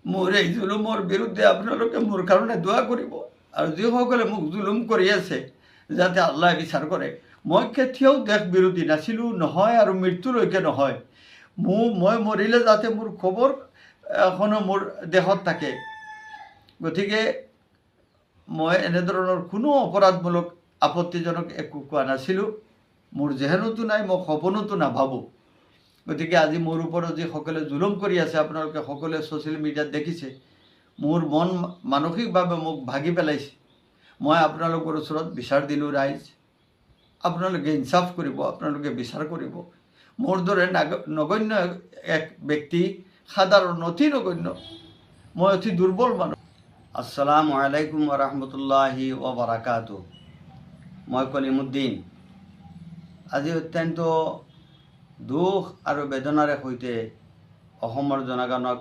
মোৰ এই জুলুমৰ বিৰুদ্ধে আপোনালোকে মোৰ কাৰণে দোৱা কৰিব আৰু যিসকলে মোক জুলুম কৰি আছে যাতে আল্লাহ বিচাৰ কৰে। মই কেতিয়াও দেশ বিৰোধী নাছিলোঁ, নহয় আৰু মৃত্যুলৈকে নহয়। মই মৰিলে যাতে মোৰ খবৰ এখনো মোৰ দেশত থাকে। গতিকে মই এনেধৰণৰ কোনো অপৰাধমূলক আপত্তিজনক একো কোৱা নাছিলোঁ। মোৰ জেহেনতো নাই, মই সপোনতো নাভাবোঁ। গতিকে আজি মোৰ ওপৰত যিসকলে জুলুম কৰি আছে, আপোনালোকে সকলোৱে ছ'চিয়েল মিডিয়াত দেখিছে, মোৰ মন মানসিকভাৱে মোক ভাগি পেলাইছে। মই আপোনালোকৰ ওচৰত বিচাৰ দিলোঁ, ৰাইজ আপোনালোকে ইনচাফ কৰিব, আপোনালোকে বিচাৰ কৰিব। মোৰ দৰে নগণ্য এক ব্যক্তি, সাধাৰণ অতি নগণ্য, মই অতি দুৰ্বল মানুহ। আসসালামু আলাইকুম ওৰহমতুল্লাহি ওবাৰাকাতুহু। মই কলিমুদ্দিন। আজি অত্যন্ত দুখ আৰু বেদনাৰে সৈতে অসমৰ জনগণক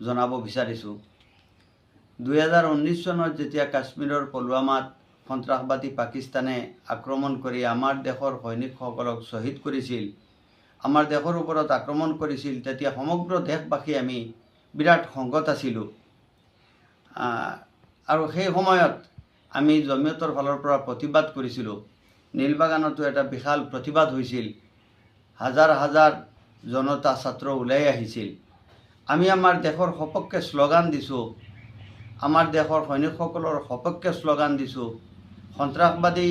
জনাব বিচাৰিছোঁ, 2019 চনত যেতিয়া কাশ্মীৰৰ পুলৱামাত সন্ত্ৰাসবাদী পাকিস্তানে আক্ৰমণ কৰি আমাৰ দেশৰ সৈনিকসকলক শ্বহীদ কৰিছিল, আমাৰ দেশৰ ওপৰত আক্ৰমণ কৰিছিল, তেতিয়া সমগ্ৰ দেশবাসী আমি বিৰাট সংকট আছিলোঁ। আৰু সেই সময়ত আমি জমিয়তৰ ফালৰ পৰা প্ৰতিবাদ কৰিছিলোঁ। নীলবাগানতো এটা বিশাল প্ৰতিবাদ হৈছিল, হাজাৰ হাজাৰ জনতা ছাত্ৰ ওলাই আহিছিল। আমি আমাৰ দেশৰ সপক্ষে শ্লোগান দিছোঁ, আমাৰ দেশৰ সৈনিকসকলৰ সপক্ষে শ্লোগান দিছোঁ, সন্ত্ৰাসবাদী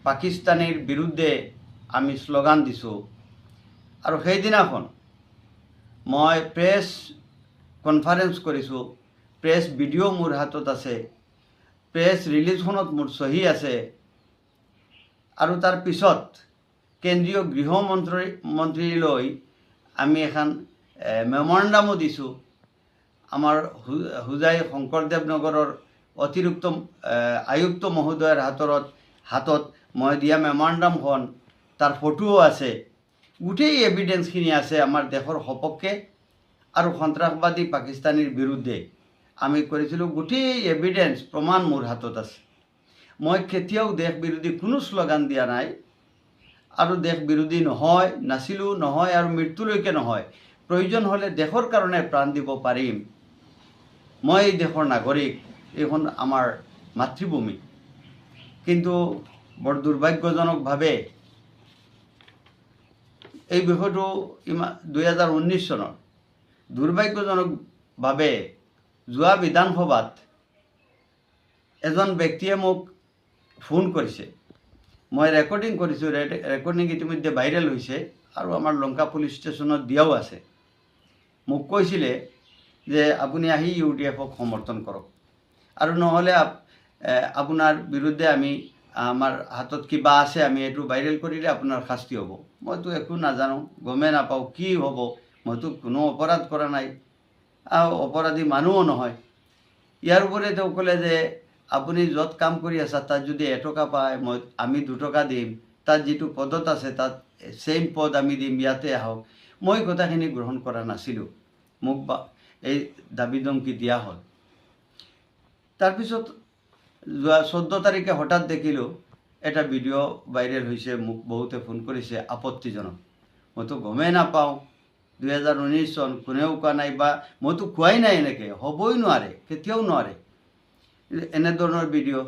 পাকিস্তানীৰ বিৰুদ্ধে আমি শ্লোগান দিছোঁ। আৰু সেইদিনাখন মই প্ৰেছ কনফাৰেন্স কৰিছোঁ, প্ৰেছ ভিডিঅ' মোৰ হাতত আছে, প্ৰেছ ৰিলিজখনত মোৰ চহী আছে। আৰু তাৰ পিছত কেন্দ্ৰীয় গৃহমন্ত্ৰীলৈ আমি এখন মেমৰেণ্ডামো দিছোঁ। আমাৰ হোজাই শংকৰদেৱ নগৰৰ অতিৰিক্ত আয়ুক্ত মহোদয়ৰ হাতত মই দিয়া মেমৰেণ্ডামখন, তাৰ ফটোও আছে, গোটেই এভিডেন্সখিনি আছে আমাৰ দেশৰ সপক্ষে আৰু সন্ত্ৰাসবাদী পাকিস্তানীৰ বিৰুদ্ধে আমি কৰিছিলোঁ। গোটেই এভিডেন্স প্ৰমাণ মোৰ হাতত আছে। মই কেতিয়াও দেশ বিৰোধী কোনো শ্লোগান দিয়া নাই আৰু দেশ বিৰোধী নাছিলোঁ, নহয় আৰু মৃত্যুলৈকে নহয়। প্ৰয়োজন হ'লে দেশৰ কাৰণে প্ৰাণ দিব পাৰিম। মই এই দেশৰ নাগৰিক, এইখন আমাৰ মাতৃভূমি। কিন্তু বৰ দুৰ্ভাগ্যজনকভাৱে এই বিষয়টো 2019 চনৰ দুৰ্ভাগ্যজনকভাৱে যোৱা বিধানসভাত এজন ব্যক্তিয়ে মোক ফোন কৰিছে। মই ৰেকৰ্ডিং কৰিছোঁ, ৰেকৰ্ডিং ইতিমধ্যে ভাইৰেল হৈছে আৰু আমাৰ লংকা পুলিচ ষ্টেচনত দিয়াও আছে। মোক কৈছিলে যে আপুনি আহি UDF-ক সমৰ্থন কৰক আৰু নহ'লে আপোনাৰ বিৰুদ্ধে আমাৰ হাতত কিবা আছে, আমি এইটো ভাইৰেল কৰিলে আপোনাৰ শাস্তি হ'ব। মইতো একো নাজানো, গমেই নাপাওঁ কি হ'ব। মইতো কোনো অপৰাধ কৰা নাই, অপৰাধী মানুহো নহয়। ইয়াৰ উপৰি তেওঁ ক'লে যে আপুনি য'ত কাম কৰি আছে তাত যদি 1 টকা পায়, আমি 2 টকা দিম, তাত যিটো পদত আছে তাত ছেইম পদ আমি দিম, ইয়াতে আহক। মই কথাখিনি গ্ৰহণ কৰা নাছিলোঁ, মোক এই দাবী ধমকি দিয়া হ'ল। তাৰপিছত যোৱা 14 তাৰিখে হঠাৎ দেখিলোঁ এটা ভিডিঅ' ভাইৰেল হৈছে, মোক বহুতে ফোন কৰিছে, আপত্তিজনক। মইতো গমেই নাপাওঁ, 2019 চন, কোনেও কোৱা নাই বা মইতো কোৱাই নাই, এনেকৈ হ'বই নোৱাৰে, কেতিয়াও নোৱাৰে এনেধৰণৰ ভিডিঅ'।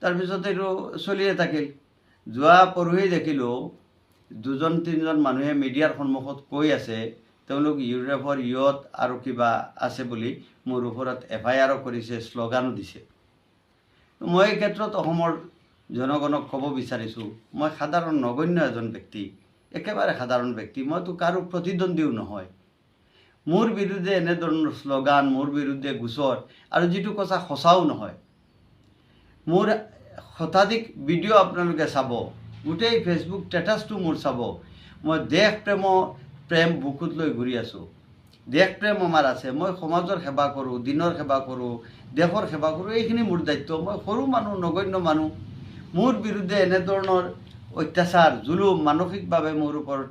তাৰপিছত এইটো চলিয়ে থাকিল। যোৱা পৰহি দেখিলোঁ 2-3জন মানুহে মিডিয়াৰ সন্মুখত কৈ আছে তেওঁলোক UDF-ৰ ইয়ত আৰু কিবা আছে বুলি মোৰ ওপৰত FIR কৰিছে, শ্লোগানো দিছে। মই এই ক্ষেত্ৰত অসমৰ জনগণক ক'ব বিচাৰিছোঁ, মই সাধাৰণ নগণ্য এজন ব্যক্তি, একেবাৰে সাধাৰণ ব্যক্তি। মইতো কাৰো প্ৰতিদ্বন্দ্বীও নহয়। মোৰ বিৰুদ্ধে এনেধৰণৰ শ্লোগান, মোৰ বিৰুদ্ধে গোচৰ, আৰু যিটো কথা সঁচাও নহয়। মোৰ শতাধিক ভিডিঅ' আপোনালোকে চাব, গোটেই ফেচবুক ষ্টেটাছটো মোৰ চাব। মই প্ৰেম বুকুত লৈ ঘূৰি আছোঁ। দেশ প্ৰেম আমাৰ আছে। মই সমাজৰ সেৱা কৰোঁ, দিনৰ সেৱা কৰোঁ, দেশৰ সেৱা কৰোঁ, এইখিনি মোৰ দায়িত্ব। মই সৰু মানুহ, নগণ্য মানুহ। মোৰ বিৰুদ্ধে এনেধৰণৰ অত্যাচাৰ, জুলুম, মানসিকভাৱে মোৰ ওপৰত